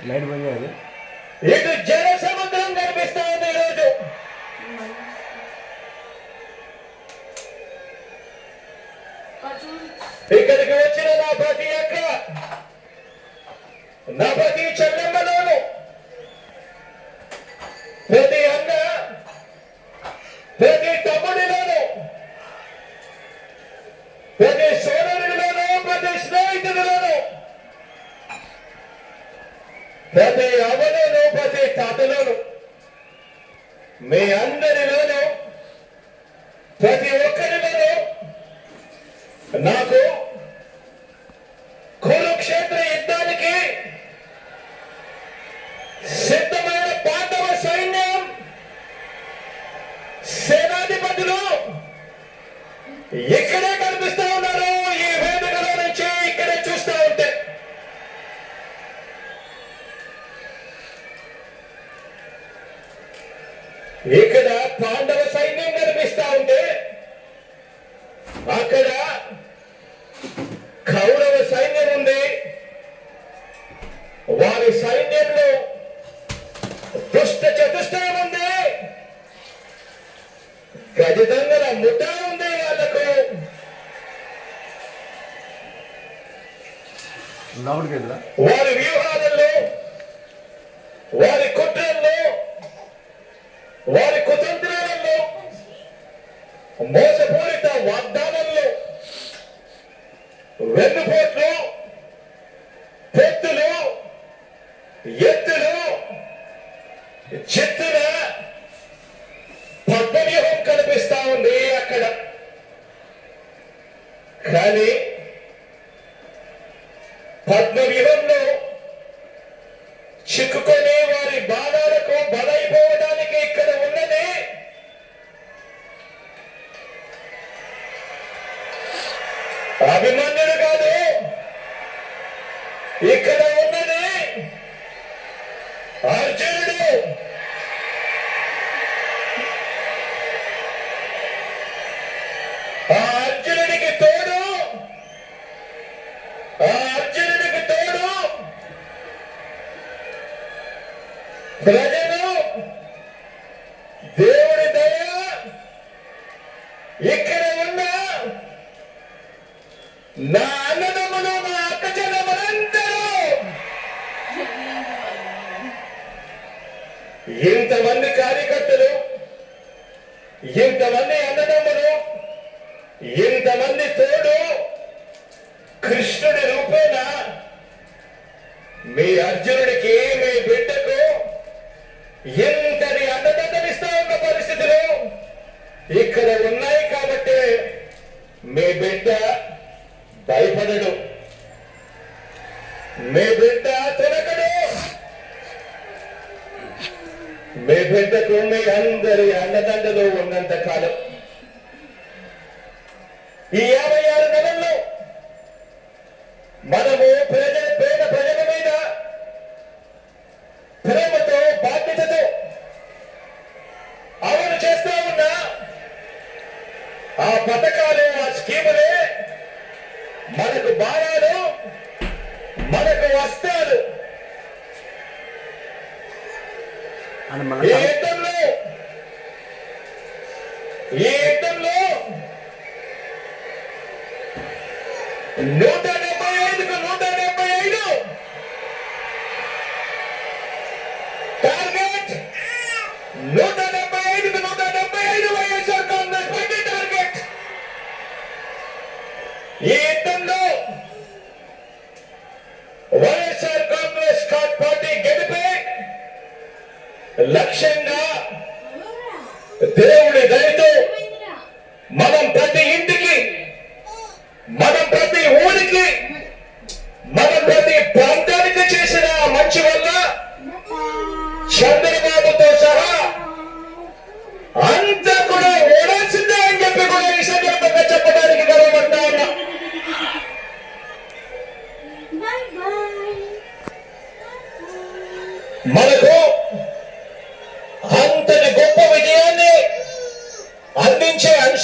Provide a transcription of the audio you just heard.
Light పోయింది. ఇటు జన సముద్రం కనిపిస్తా ఉంది ఈరోజు. ఇక్కడికి వచ్చిన నా ప్రతి అక్క, నా ప్రతి చెల్లెమ్మలోను, ప్రతి అన్న, ప్రతి తమ్ముడిలోను, ప్రతి సోదరుడిలోను, ప్రతి స్నేహితుడిలోను, ప్రతి అవ్వలోను, ప్రతి తాతలోను, మీ అందరిలోను, ప్రతి ఒక్కరిలోను నాకు కురుక్షేత్ర యుద్ధానికి సిద్ధమైన పాండవ సైన్యం సేనాధిపతులు ఇక్కడే కనిపిస్తూ ఉన్నారు. ఈ వేదికలో నుంచి ఇక్కడే చూస్తూ ఉంటే ఇక్కడ పాండవ సైన్యం కనిపిస్తా ఉంటే అక్కడ కౌరవ సైన్యం ఉంది. వారి సైన్యంలో దుష్ట చతుష్టయం ఉంది, గజదంగల ముఠా ఉంది. వాళ్లకు వారి వ్యూహాలలో, వారి కుట్రల్లో, వారి కుతంత్రాలలో, మోసపూరిత వాగ్దానంలో, వెన్నుపోట్లు, పొత్తులు, ఎత్తులు, చిత్తుల పద్మవ్యూహం కనిపిస్తా ఉంది అక్కడ. కానీ పద్మవ్యూహంలో చిక్కుకొని వారి బాణాలకు బలైపోవడానికి ఇక్కడ ఉన్నది అభిమన్యుడు కాదు, ఇక్కడ ఉన్నది అర్జునుడు. ఆ అర్జునుడికి తోడు ప్రజలు, దేవుడి దయ, ఇక్కడ ఉన్న నా అన్నదమ్ములు, నా అక్క చెల్లెమ్మలందరూ, ఇంతమంది కార్యకర్తలు, ఇంతమంది అన్నదమ్ములు, ఇంతమంది తోడు కృష్ణుడి రూపేణ మీ అర్జునుడికి, మీ బిడ్డకు ఎంతటి అండదండలిస్తా ఉన్న పరిస్థితులు ఇక్కడ ఉన్నాయి. కాబట్టి మీ బిడ్డ భయపడడు, మీ బిడ్డ తినకడు. మీ బిడ్డకు మీ అందరి అండదండలు ఉన్నంత కాలం ఈ 56 నెలల్లో మనము పేద ప్రజల మీద ప్రేమతో, బాధ్యతతో అమలు చేస్తా ఉన్న ఆ పథకాలు, ఆ స్కీములే మనకు బాణాలు, మనకు వస్త్రాలు. ఈ యుద్ధంలో 175కు 175 టార్గెట్, 175కు 175 వైఎస్ఆర్ కాంగ్రెస్ పార్టీ టార్గెట్. ఈ యుద్ధంలో వైఎస్ఆర్ కాంగ్రెస్ పార్టీ గెలిపే లక్ష్యంగా దేవుడి దయతో మనం ప్రతి ఇంటికి, మనం ప్రతి ఊరికి, మనం ప్రతి ప్రాంతానికి చేసిన మంచి వల్ల చంద్రబాబుతో సహా అంతా కూడా ఓడాల్సిందే అని చెప్పి కూడా ఈ సందర్భంగా చెప్పడానికి గర్వపడతా ఉన్నా. మనకు అంతటి గొప్ప విజయాన్ని అందించే అంశం